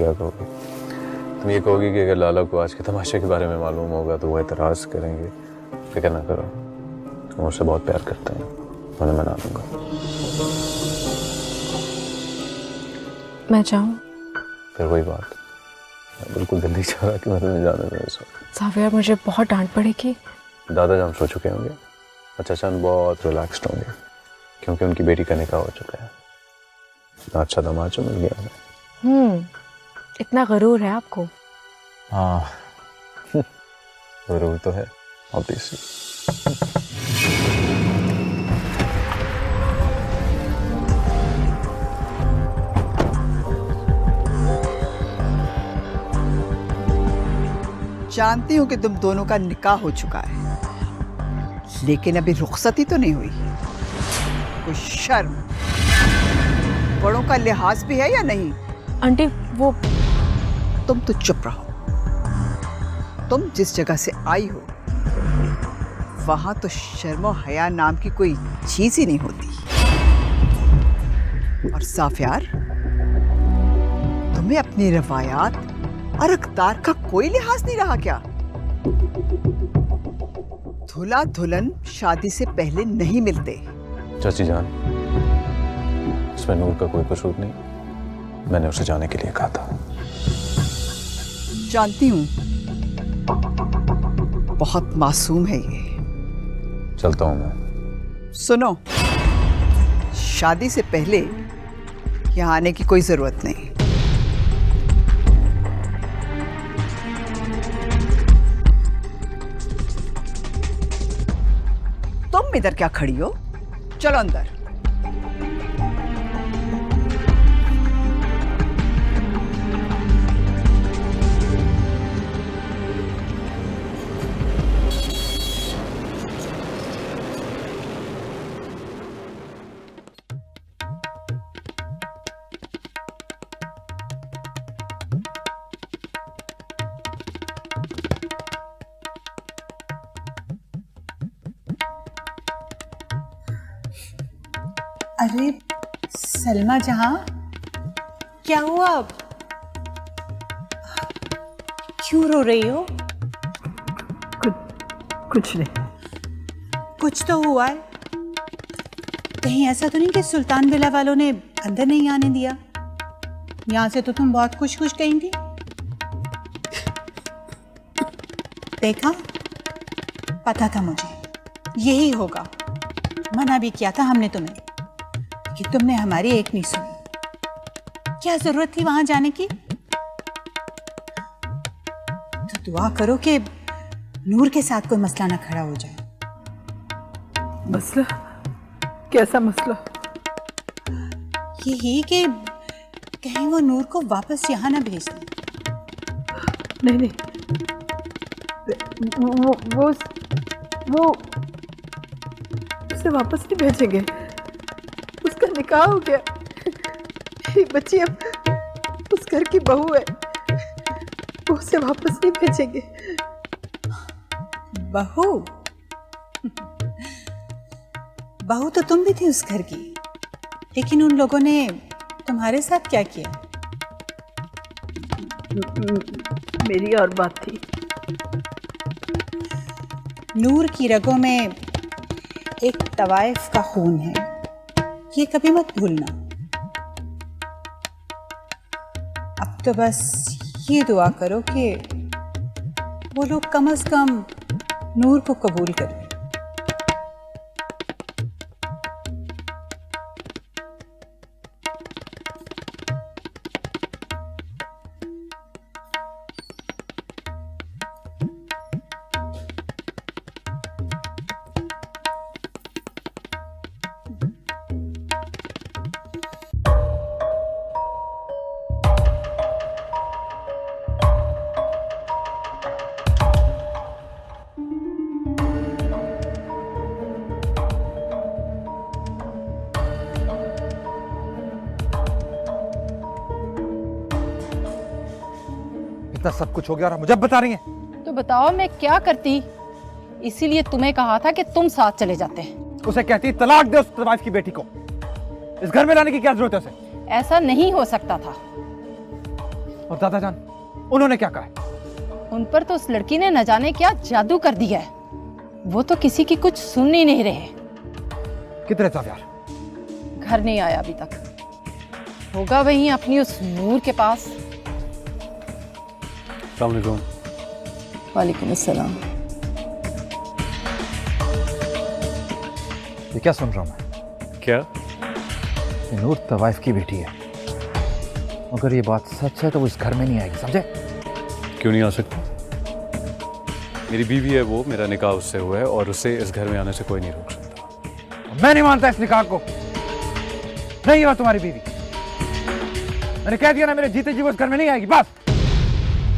क्या कहोगी? तुम ये कहोगी कि अगर लाला को आज के तमाशे के बारे में मालूम होगा तो वो एतराज़ करेंगे। फिक्र ना करो, तुम उससे बहुत प्यार करते हैं, उन्हें मना दूंगा। मैं जाऊं? फिर वही बात, मैं बिल्कुल दिल नहीं चाह रहा कि मैं तुम्हें जाने दूं इस वक्त। साफिया, मुझे बहुत डांट पड़ेगी। दादा जान सो चुके होंगे, अच्छा चांद बहुत रिलैक्स्ड होंगे क्योंकि उनकी बेटी का निकाह हो चुका है। इतना अच्छा दामाद जो मिल गया हमें। इतना गरूर है आपको? हाँ जरूर तो है, ऑब्वियसली। जानती हूँ कि तुम दोनों का निकाह हो चुका है, लेकिन अभी रुखसती तो नहीं हुई। कोई शर्म, बड़ों का लिहाज भी है या नहीं? आंटी वो तुम तो चुप रहो। तुम जिस जगह से आई हो वहां तो शर्म और हया नाम की कोई चीज ही नहीं होती। और साफियार, तुम्हें अपनी रवायात और अक़दार का कोई लिहाज नहीं रहा क्या? दूल्हा दुल्हन शादी से पहले नहीं मिलते। चाची जान, इसमें नूर का कोई कसूर नहीं, मैंने उसे जाने के लिए कहा था। जानती हूँ, बहुत मासूम है ये। चलता हूं मैं। सुनो, शादी से पहले यहाँ आने की कोई जरूरत नहीं। तुम इधर क्या खड़ी हो? चलो अंदर। अरे सलमा जहां, क्या हुआ? क्यों रो रही हो? कुछ नहीं। कुछ तो हुआ है। कहीं ऐसा तो नहीं कि सुल्तान विला वालों ने अंदर नहीं आने दिया? यहां से तो तुम बहुत खुश खुश गई थी। देखा, पता था मुझे यही होगा। मना भी किया था हमने तुम्हें कि तुमने हमारी एक नहीं सुनी। क्या जरूरत थी वहां जाने की? तो दुआ करो कि नूर के साथ कोई मसला ना खड़ा हो जाए। मसला? कैसा मसला? यही कि कहीं वो नूर को वापस यहाँ ना भेज दें। नहीं नहीं, वो उसे वापस नहीं भेजेंगे। उसका निकाह हो गया। ये बच्ची अब उस घर की बहू है, वो उसे वापस नहीं भेजेंगे। बहू? बहू तो तुम भी थी उस घर की, लेकिन उन लोगों ने तुम्हारे साथ क्या किया? मेरी और बात थी। नूर की रगों में एक तवाइफ का खून है, ये कभी मत भूलना। अब तो बस ये दुआ करो कि वो लोग कम से कम नूर को कबूल करें। इतना सब कुछ हो गया और मुझे बता रही हैं? तो बताओ मैं क्या करती? इसीलिए तुम्हें कहा था कि तुम साथ चले जाते। उसे कहती तलाक दे उस तवाइफ की बेटी को। इस घर में लाने की क्या जरूरत है उसे? ऐसा नहीं हो सकता था। और दादा जान, उन्होंने क्या कहा? उन पर तो उस लड़की ने न जाने क्या जादू कर दिया है। वो तो किसी की कुछ सुन ही नहीं रहे। किधर है ज़ावियर? घर नहीं आया अभी तक। होगा वहीं अपनी उस नूर के पास। अस्सलाम वालेकुम। वालेकुम अस्सलाम। ये क्या सुन रहा हूं मैं? क्या? ये नूर तवाइफ की बेटी है। अगर ये बात सच है तो वो इस घर में नहीं आएगी, समझे? क्यों नहीं आ सकता? मेरी बीवी है वो, मेरा निकाह उससे हुआ है और उसे इस घर में आने से कोई नहीं रोक सकता। मैं नहीं मानता इस निकाह को। नहीं है तुम्हारी बीवी। मैंने कह दिया ना, मेरे जीते जी वो इस घर में नहीं आएगी, बस।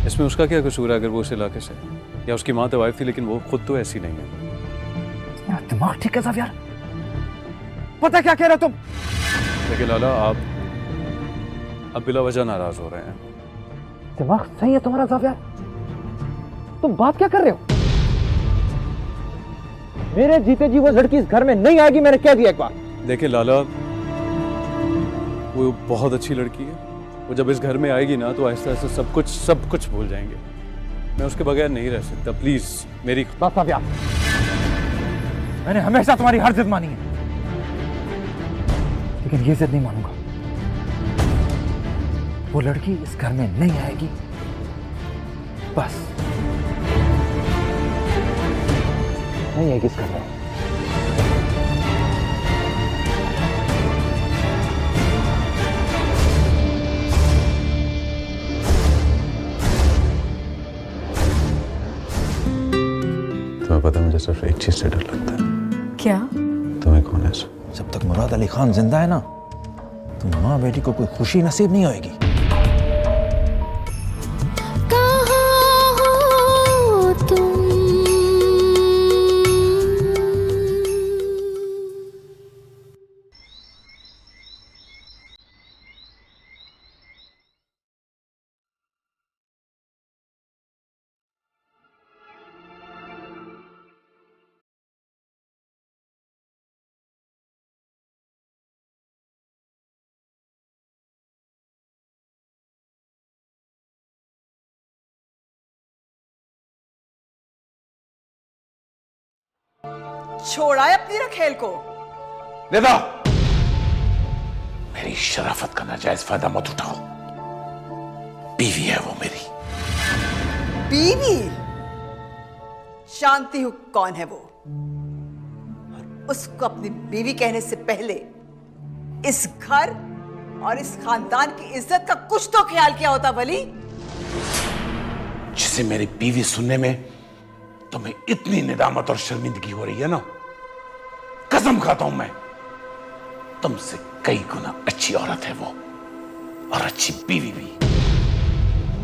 इसमें उसका क्या कसूर है अगर वो उस इलाके से? या उसकी माँ तो वाइफ थी लेकिन वो खुद तो ऐसी नहीं है। मेरा दिमाग ठीक है ज़ावियर? पता क्या कह रहे हो तुम? लेकिन लाला, आप अब बिला वजह नाराज हो रहे हैं। दिमाग सही है तुम्हारा ज़ावियर? तुम बात क्या कर रहे हो? मेरे जीते जी वो लड़की इस घर में नहीं आएगी, मैंने कह दिया एक बार। देखिए लाला, वो बहुत अच्छी लड़की है। वो जब इस घर में आएगी ना तो आहिस्ता आहिस्ता सब कुछ भूल जाएंगे। मैं उसके बगैर नहीं रह सकता। प्लीज मेरी ज़ावियर, मैंने हमेशा तुम्हारी हर जिद मानी है, लेकिन ये जिद नहीं मानूंगा। वो लड़की इस घर में नहीं आएगी, बस। नहीं आएगी इस घर में। तुम्हें पता है मुझे सिर्फ एक चीज से डर लगता है। क्या? तुम्हें कौन है? जब तक मुराद अली खान जिंदा है ना, तो माँ बेटी को कोई खुशी नसीब नहीं होएगी। छोड़ा है अपनी रखेल को। निदा, मेरी शराफत का नाजायज फायदा मत उठाओ। बीवी है वो मेरी। बीवी? जानती हूं कौन है वो। और उसको अपनी बीवी कहने से पहले इस घर और इस खानदान की इज्जत का कुछ तो ख्याल किया होता वली। जिसे मेरी बीवी सुनने में तुम्हें इतनी निदामत और शर्मिंदगी हो रही है ना, कसम खाता हूं मैं, तुमसे कई गुना अच्छी औरत है वो, और अच्छी बीवी भी।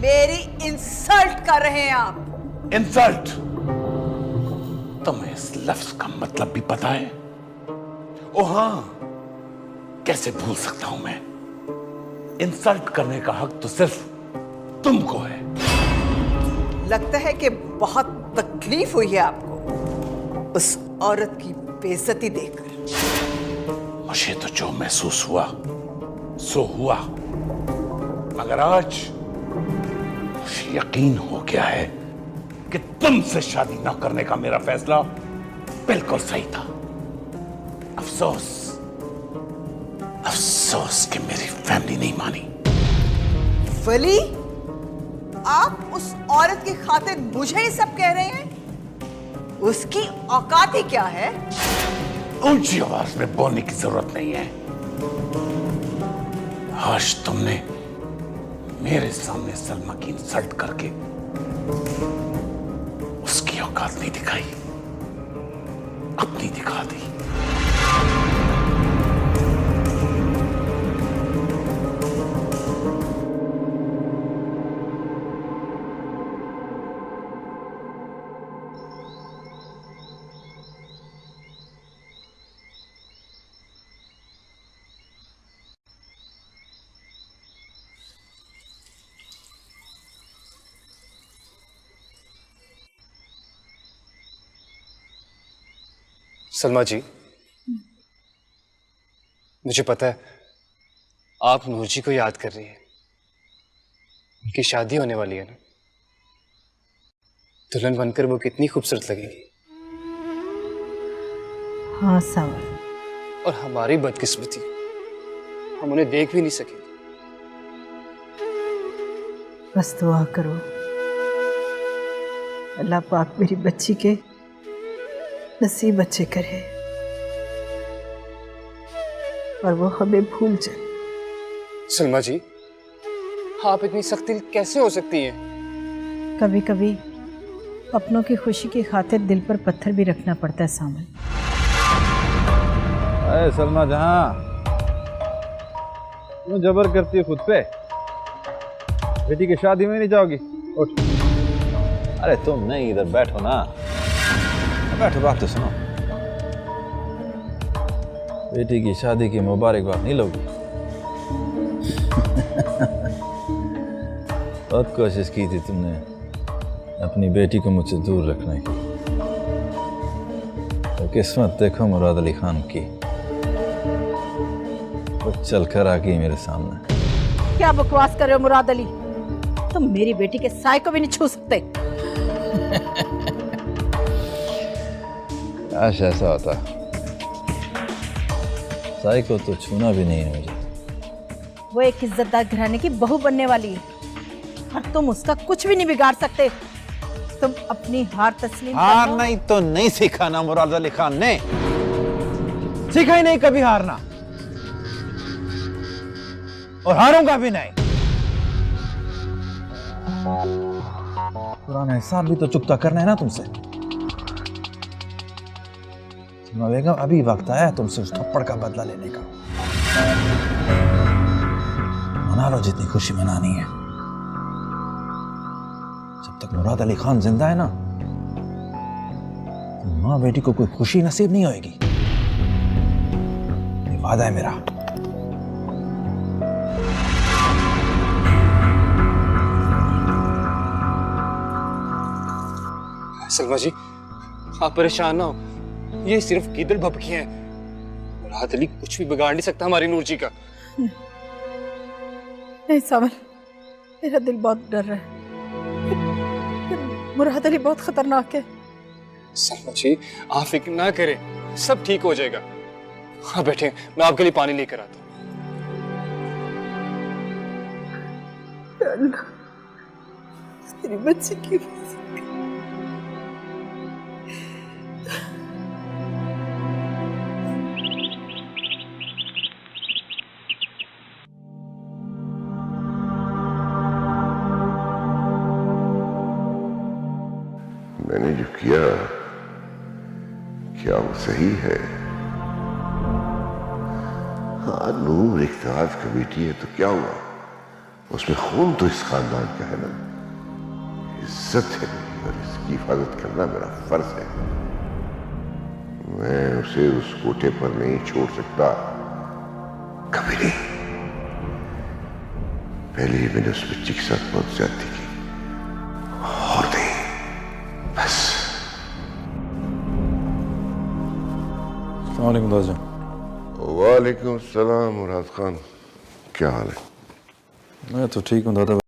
मेरी इंसल्ट कर रहे हैं आप। इंसल्ट? तुम्हें इस लफ्ज का मतलब भी पता है? ओ हां, कैसे भूल सकता हूं मैं। इंसल्ट करने का हक तो सिर्फ तुमको है। लगता है कि बहुत तकलीफ हुई है आपको उस औरत की बेइज्जती देखकर। मुझे तो जो महसूस हुआ सो हुआ, मगर आज मुझे यकीन हो गया है कि तुमसे शादी न करने का मेरा फैसला बिल्कुल सही था। अफसोस, अफसोस कि मेरी फैमिली नहीं मानी। वली, आप उस औरत की खातिर मुझे ही सब कह रहे हैं? उसकी औकात ही क्या है? ऊंची आवाज में बोलने की जरूरत नहीं है। आज तुमने मेरे सामने सलमा की इंसल्ट करके उसकी औकात नहीं दिखाई, अपनी दिखा दी। सलमा जी, मुझे पता है आप नूर जी को याद कर रही हैं, की शादी होने वाली है ना, दुल्हन बनकर वो कितनी खूबसूरत लगेगी। हाँ सावन, और हमारी बदकिस्मती, हम उन्हें देख भी नहीं सकेंगे। बस दुआ करो अल्लाह पाक मेरी बच्ची के नसीब अच्छे करे और वो हमें भूल जाए। सलमा जी, आप इतनी सख्त दिल कैसे हो सकती हैं? कभी कभी अपनों की खुशी की खातिर दिल पर पत्थर भी रखना पड़ता है सामन। अरे सलमा जहां क्यों जबर करती है खुद पे? बेटी की शादी में नहीं जाओगी? उठ। अरे तुम नहीं, इधर बैठो ना, बैठो, बात तो सुनो। बेटी की शादी की मुबारकबाद नहीं लोगी? बहुत कोशिश की थी तुमने अपनी बेटी को मुझसे दूर रखने की, तो किस्मत देखो मुराद अली खान की, वो चल कर आ गई मेरे सामने। क्या बकवास कर रहे हो मुराद अली? तुम मेरी बेटी के साय को भी नहीं छू सकते। काश ऐसा होता, साई को तो छूना भी नहीं है मुझे। वो एक इज्जतदार घराने की बहू बनने वाली है और तुम उसका कुछ भी नहीं बिगाड़ सकते। तुम अपनी हार तस्लीम हार करो। नहीं तो नहीं सीखा ना मुराद अली खान ने, सीखा ही नहीं कभी हारना, और हारूंगा भी नहीं। पुराना हिसाब भी तो चुकता करना है ना तुमसे। सलमा बेगम, अभी वक्त आया है तुमसे उस थप्पड़ का बदला लेने का। मना लो जितनी खुशी मनानी है। जब तक मुराद अली खान जिंदा है ना, तो माँ बेटी को कोई खुशी नसीब नहीं होगी। ये वादा है मेरा। सलमा जी, आप परेशान ना हो, ये सिर्फ कीदल भपकी हैं। मुराद अली कुछ भी बिगाड़ नहीं सकता हमारी नूर जी का। नहीं सावन, मेरा दिल बहुत डर रहा है। मुराद अली बहुत खतरनाक है। सलमा जी, आप फिक्र ना करें, सब ठीक हो जाएगा। हाँ बैठे, मैं आपके लिए पानी लेकर आता हूँ। अल्लाह, तेरी बच्ची की मैंने जो किया, क्या वो सही है? हाँ, नूर इख्तियार की बेटी है तो क्या हुआ, उसमें खून तो इस खानदान का है ना। इज्जत है मेरी और इसकी हिफाजत करना मेरा फर्ज है। मैं उसे उस कोठे पर नहीं छोड़ सकता, कभी नहीं। पहले ही मैंने उस बच्ची के साथ बहुत ज्यादती की, और नहीं, बस। वालेकुम सलाम मुराद खान, क्या हाल है? मैं तो ठीक हूँ दादा।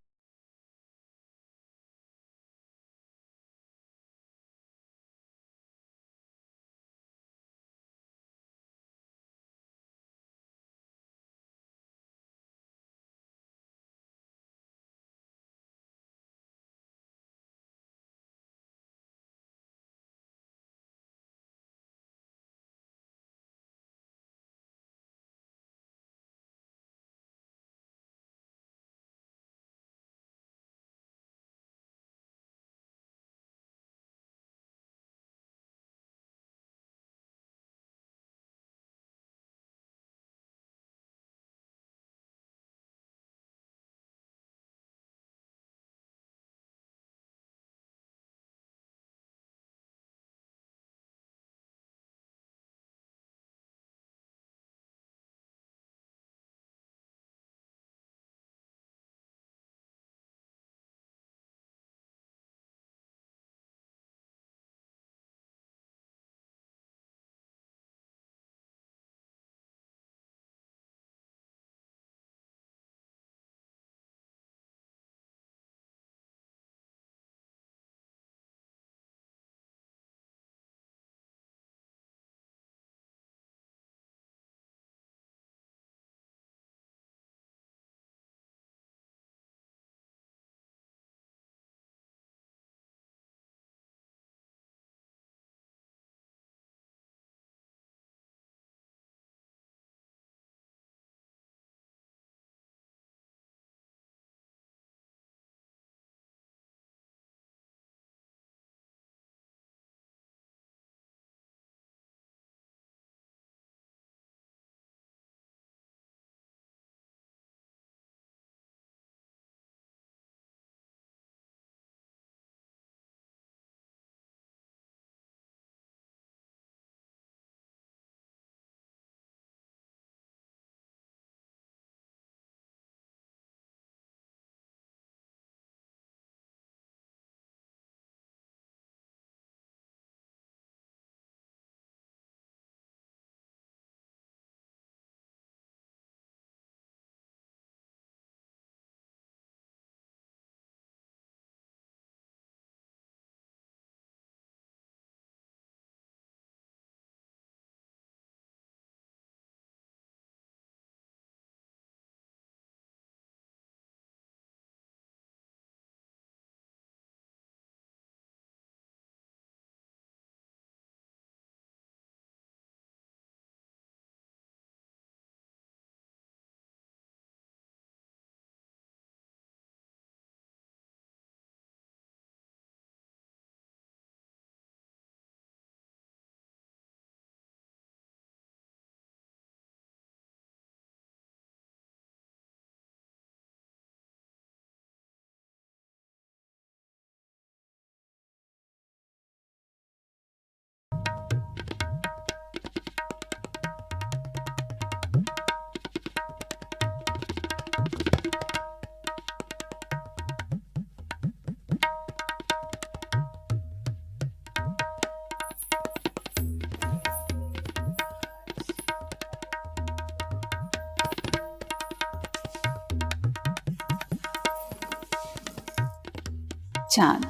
चांद,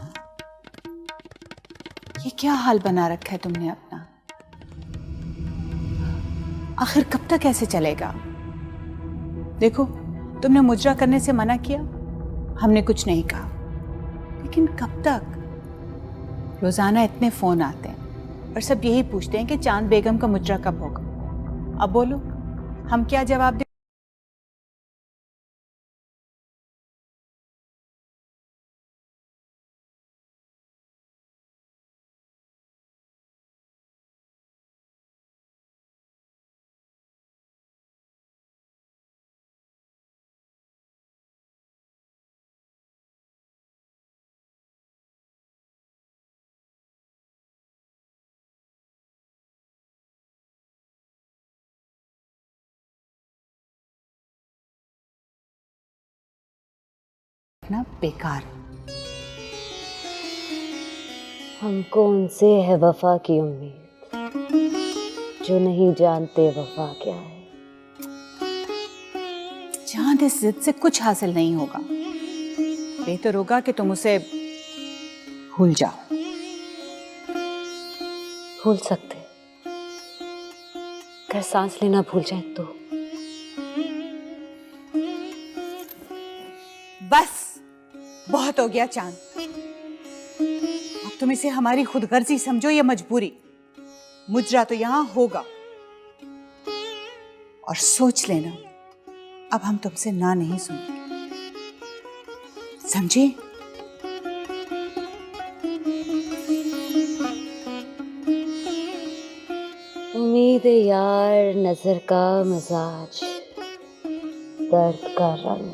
ये क्या हाल बना रखा है तुमने अपना? आखिर कब तक ऐसे चलेगा? देखो, तुमने मुजरा करने से मना किया, हमने कुछ नहीं कहा, लेकिन कब तक? रोजाना इतने फोन आते हैं और सब यही पूछते हैं कि चांद बेगम का मुजरा कब होगा। अब बोलो, हम क्या जवाब दें? अपना बेकार। हमको उनसे है वफा की उम्मीद जो नहीं जानते वफा क्या है। चांद, इस जिद से कुछ हासिल नहीं होगा। बेहतर होगा कि तुम उसे भूल जाओ। भूल सकते, अगर सांस लेना भूल जाए तो। बस बहुत हो गया चांद। अब तुम इसे हमारी खुदगर्जी समझो या मजबूरी। मुजरा तो यहां होगा, और सोच लेना, अब हम तुमसे ना नहीं सुनेंगे, समझे? उम्मीद यार, नजर का मिजाज, दर्द का रंग,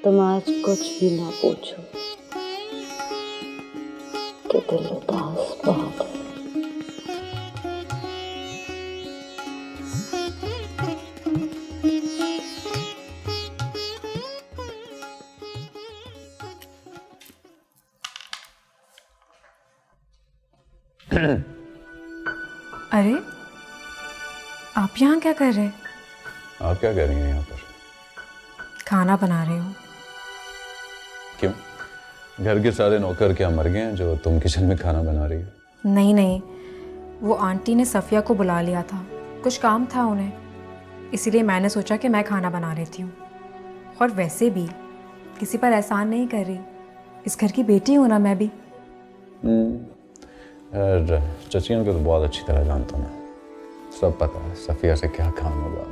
तुम आज कुछ भी ना पूछो कि दिल उदास बहुत है। अरे, आप यहाँ क्या कर रहे हैं? आप क्या कर रही हैं यहाँ पर? खाना बना रही हूँ। क्यों? घर के सारे नौकर क्या मर गए हैं जो तुम किचन में खाना बना रही हो? नहीं नहीं, वो आंटी ने सफ़िया को बुला लिया था, कुछ काम था उन्हें, इसीलिए मैंने सोचा कि मैं खाना बना लेती हूँ। और वैसे भी किसी पर एहसान नहीं कर रही, इस घर की बेटी हूँ ना मैं भी। यार, चचियन को तो बहुत अच्छी तरह जानता हूँ मैं, सब पता है सफ़िया से क्या काम होगा।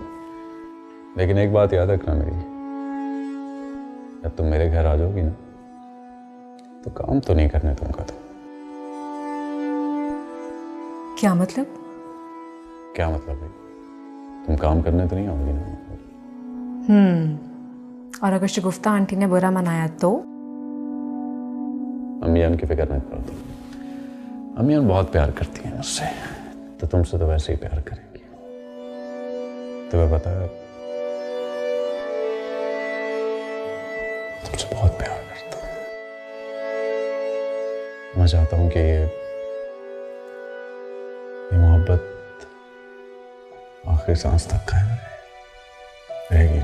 लेकिन एक बात याद रखना मेरी, जब तुम मेरे घर आ जाओगी ना, तो काम तो नहीं करने दूंगा। तो क्या मतलब? क्या मतलब भाई? तुम काम करने तो नहीं आओगी ना? और अगर शगुफ्ता आंटी ने बुरा मनाया तो? अम्मियान की फिक्र नहीं करो तुम, अम्मियान बहुत प्यार करती हैं मुझसे, तो तुमसे तो वैसे ही प्यार करेंगी। तुम्हें पता है, तुमसे बहुत प्यार करता हूँ। मैं चाहता हूँ कि ये मोहब्बत आखिरी सांस तक कायम रहेगी।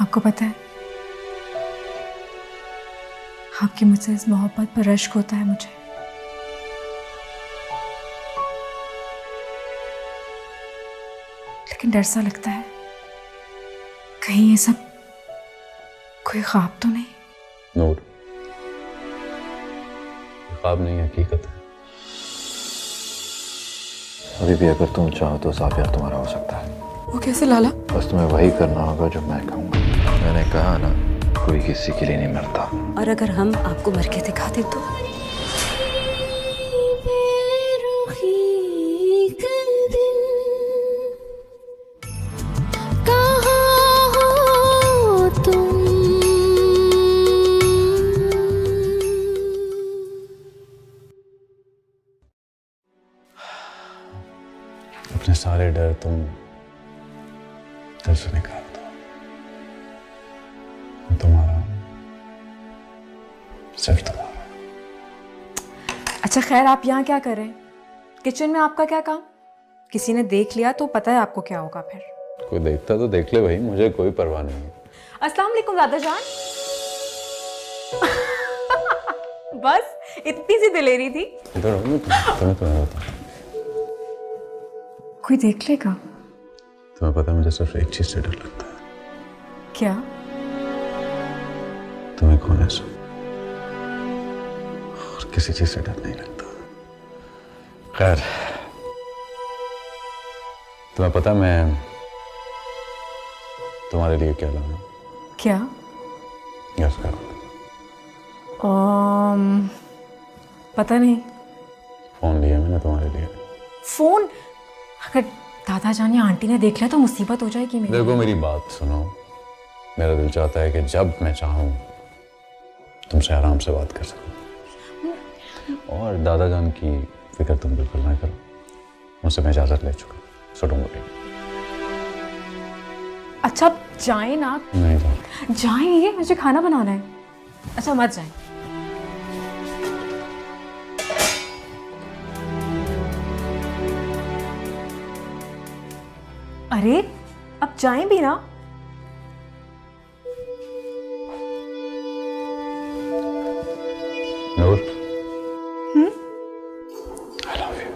आपको पता है, आपकी मुझसे इस मोहब्बत पर रश्क होता है मुझे। लेकिन डर सा लगता है, कहीं ये सब कोई ख्वाब तो नहीं? नूर, ख्वाब नहीं, हकीकत है। अभी भी अगर तुम चाहो तो साफ यार तुम्हारा हो सकता है। वो कैसे लाला? बस तुम्हें वही करना होगा जो मैं कहूँगा। मैंने कहा ना, कोई किसी के लिए नहीं मरता। और अगर हम आपको मर के दिखा दें तो? अपने सारे डर तुम दिल से निकाल दो। मैं तुम्हारा, सिर्फ तुम्हारा। अच्छा खैर, आप यहाँ क्या कर रहे हैं? किचन में आपका क्या काम? किसी ने देख लिया तो पता है आपको क्या होगा फिर। कोई देखता तो देख ले भाई, मुझे कोई परवाह नहीं है। अस्सलाम वालेकुम दादा जान। बस इतनी सी दिलेरी थी। इधर आओ ना, तुम्हें बता, कोई देख लेगा? तुम्हें पता है मुझे सिर्फ एक चीज से डर लगता है। क्या? तुम्हें खोने से, और किसी चीज से डर नहीं लगता। खैर, तुम्हें पता मैं तुम्हारे लिए क्या लाऊं? क्या? गैस करो। पता नहीं। फोन लिया मैंने तुम्हारे लिए। फोन? अगर दादा जान या आंटी ने देख लिया तो मुसीबत हो जाएगी मेरी। देखो मेरी बात सुनो, मेरा दिल चाहता है कि जब मैं चाहूं तुमसे आराम से बात कर सकूं, और दादा जान की फिक्र तुम बिल्कुल ना करो, उनसे मैं इजाजत ले चुका, सो डोंट वरी। अच्छा जाए ना? नहीं जाओ। जाएंगे, मुझे खाना बनाना है। अच्छा मत जाए। अरे अब जाएं भी ना। नूर, I love you.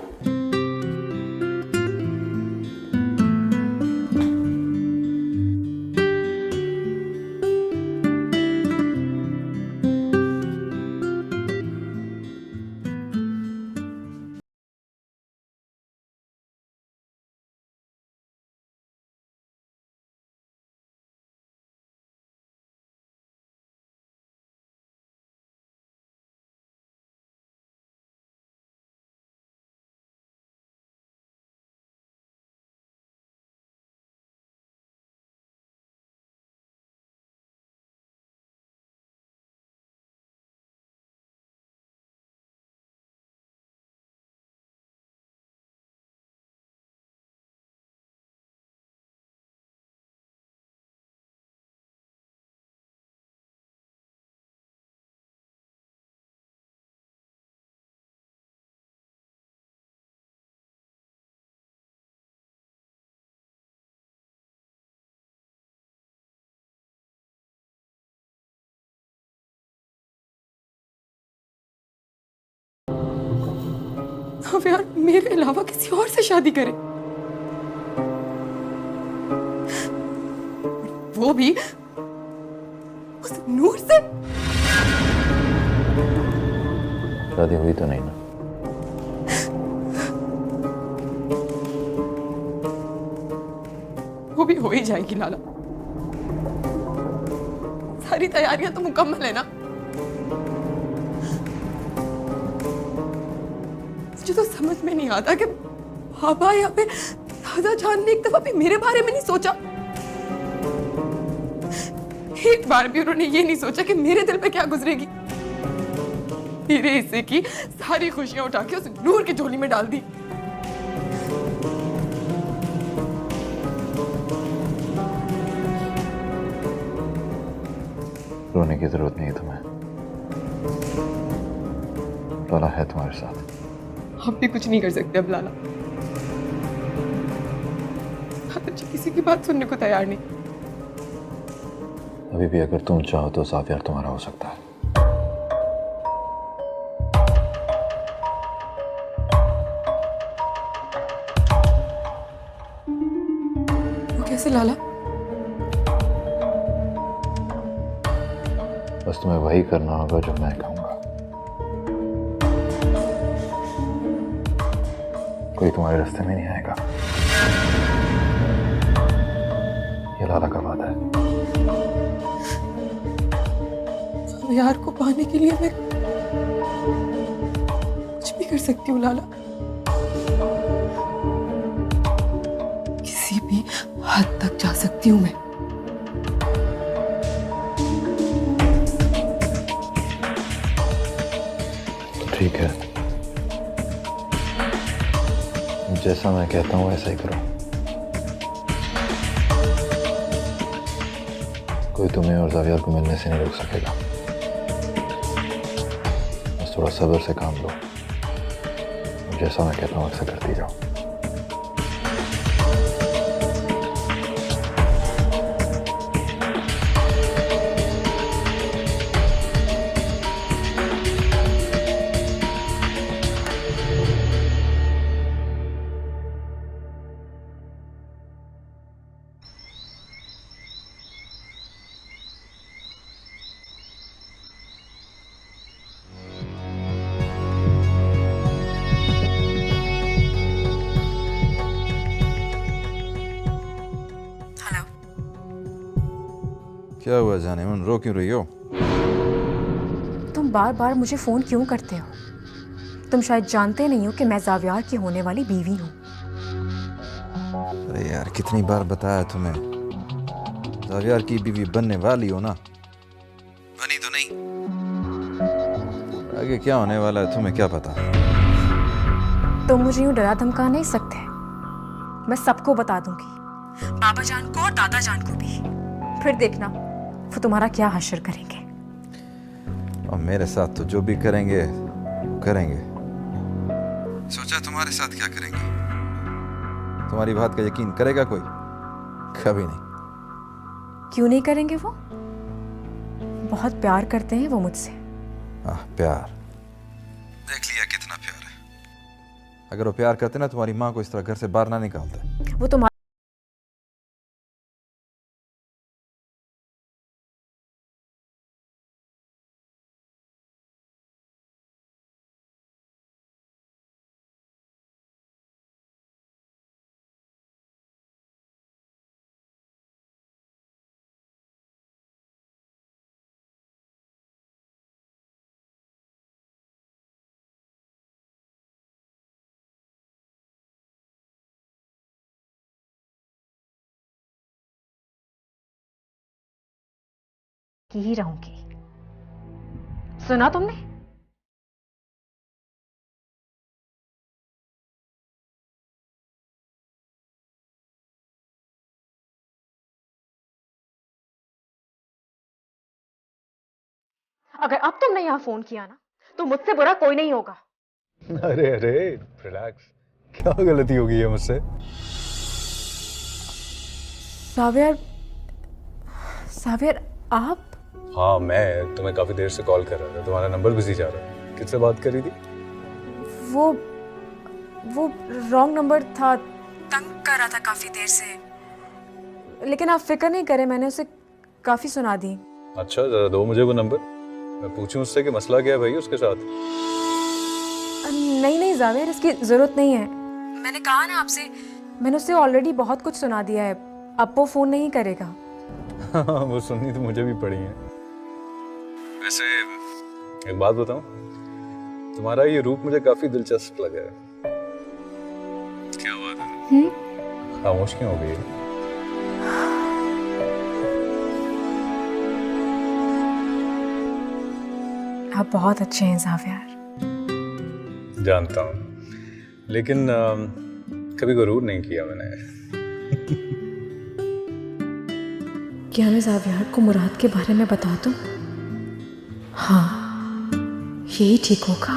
अब यार मेरे अलावा किसी और से शादी करे, वो भी उस नूर से। शादी हुई तो नहीं ना? वो भी हो ही जाएगी लाला, सारी तैयारियां तो मुकम्मल है ना। मुझे तो समझ में नहीं आता कि बाबा या फिर दादा जान ने एक दफा भी मेरे बारे में नहीं सोचा। एक बार भी उन्होंने ये नहीं सोचा कि मेरे दिल पे क्या गुजरेगी। मेरे हिस्से की सारी खुशियां उठा के उस नूर की झोली में डाल दी। रोने की जरूरत नहीं है तुम्हें, लाला है तुम्हारे साथ। आप भी कुछ नहीं कर सकते अब लाला। दादा जी किसी की बात सुनने को तैयार नहीं। अभी भी अगर तुम चाहो तो साफियार तुम्हारा हो सकता है। वो कैसे लाला? बस तुम्हें वही करना होगा जो मैं कहूंगा। कोई तुम्हारे रास्ते में नहीं आएगा, ये लाला का वादा है। यार को पाने के लिए मैं कुछ भी कर सकती हूँ लाला, किसी भी हद तक जा सकती हूँ मैं। तो ठीक है, जैसा मैं कहता हूँ वैसा ही करो। कोई तुम्हें और जावियर को मिलने से नहीं रोक सकेगा। बस थोड़ा सब्र से काम लो, जैसा मैं कहता हूँ वैसा करती जाओ। क्या हुआ जाने मन, रो क्यों रही हो? तुम बार बार मुझे फ़ोन क्यों करते हो? तुम शायद जानते नहीं हो कि मैं जावियार की होने वाली बीवी हूँ। अरे यार, कितनी बार बताया तुम्हें, जावियार की बीवी बनने वाली हो ना? बनी तो नहीं। आगे क्या होने वाला है तुम्हें क्या पता? तुम मुझे यूँ डरा धमका नहीं सकते। मैं सबको बता दूंगी, बाबा जान को और दादा जान को भी। फिर देखना वो तुम्हारा क्या हश्र करेंगे। और मेरे साथ तो जो भी करेंगे करेंगे। सोचा तुम्हारे साथ क्या करेंगे? तुम्हारी बात का यकीन करेगा कोई? कभी नहीं। क्यों नहीं करेंगे? वो बहुत प्यार करते हैं वो मुझसे। प्यार देख लिया कितना प्यार है। अगर वो प्यार करते ना तुम्हारी माँ को इस तरह घर से बाहर ना निकालते। वो तुम्हारा की ही रहूंगी। सुना तुमने? अगर अब तुमने यहाँ फोन किया ना तो मुझसे बुरा कोई नहीं होगा। अरे अरे रिलैक्स, क्या गलती हो गई है मुझसे? सावियर, सावियर आप? हाँ, मैं तुम्हें काफी देर से कॉल कर रहा था, तुम्हारा नंबर बिजी जा रहा है। किससे बात करी थी? वो रॉन्ग नंबर था, तंग कर रहा था काफी देर से। लेकिन आप फिक्र नहीं करें, मैंने उसे काफी सुना दी। अच्छा, जरा दो मुझे वो नंबर, मैं पूछूं उससे कि मसला क्या है भाई उसके साथ। नहीं जावेर, इसकी जरूरत नहीं है। मैंने कहा ना आपसे, मैंने उससे ऑलरेडी बहुत कुछ सुना दिया है। अब वो फोन नहीं करेगा। वो सुननी तो मुझे भी पड़ी है। वैसे एक बात बताऊं, तुम्हारा ये रूप मुझे काफी दिलचस्प लगा है। क्या बात है? खामोश क्यों हो गई? आप बहुत अच्छे हैं जावियार। जानता हूँ, लेकिन कभी गुरूर नहीं किया मैंने। क्या मैं जावियार को मुराद के बारे में बता दूं? हाँ, यही ठीक होगा।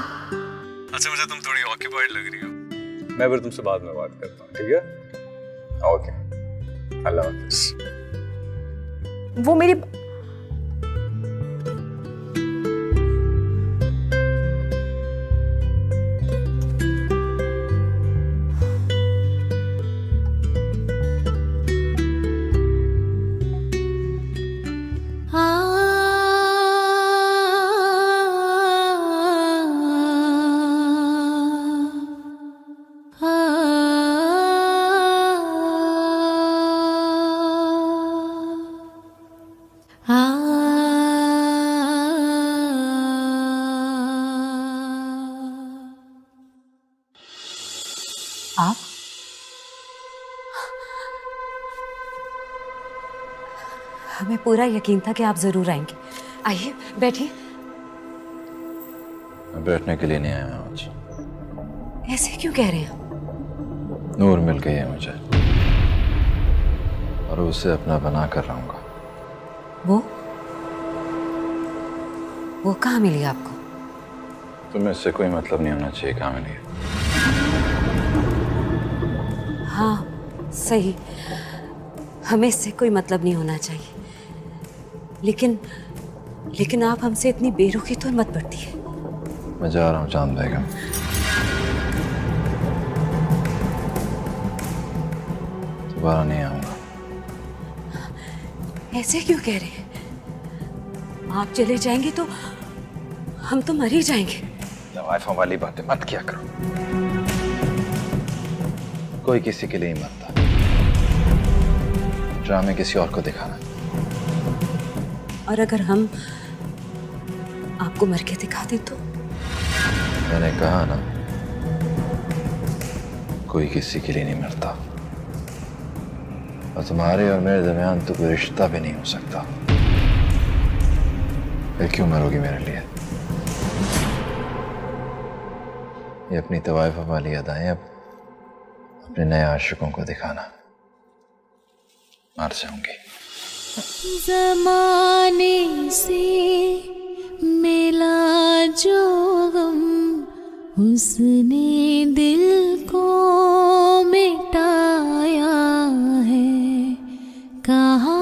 अच्छा, मुझे तुम थोड़ी ऑक्यूपाइड लग रही हो, मैं फिर तुमसे बाद में बात करता हूँ, ठीक है? ओके, अल्लाह हाफिज़। वो मेरी आप? हमें पूरा यकीन था कि आप जरूर आएंगे। आइए बैठिए। मैं बैठने के लिए नहीं आया आज। ऐसे क्यों कह रहे हैं? नूर मिल गई है मुझे और उसे अपना बना कर रहूंगा। वो कहाँ मिली आपको? तुम्हें इससे कोई मतलब नहीं होना चाहिए कहाँ मिली है। हाँ सही, हमें इससे कोई मतलब नहीं होना चाहिए, लेकिन आप हमसे इतनी बेरुखी तो मत बरतिए। मैं जा रहा हूँ चांद बेगम। दोबारा नहीं आऊंगा। ऐसे क्यों कह रहे हैं? आप चले जाएंगे तो हम तो मर ही जाएंगे। लवाइफों वाली बातें मत किया करो। कोई किसी के लिए ही मरता, ड्रामे किसी और को दिखाना। और अगर हम आपको मर के दिखा दे तो? मैंने कहा ना, कोई किसी के लिए नहीं मरता, और तुम्हारे और मेरे दरमियान तो कोई रिश्ता भी नहीं हो सकता। फिर क्यों मरोगी मेरे लिए? ये अपनी तवाइफ वाली अदाएं अब अपने नए आशिकों को दिखाना। मर जाऊंगी। ज़माने से मिला जो गम, उसने दिल को मिटाया है। कहाँ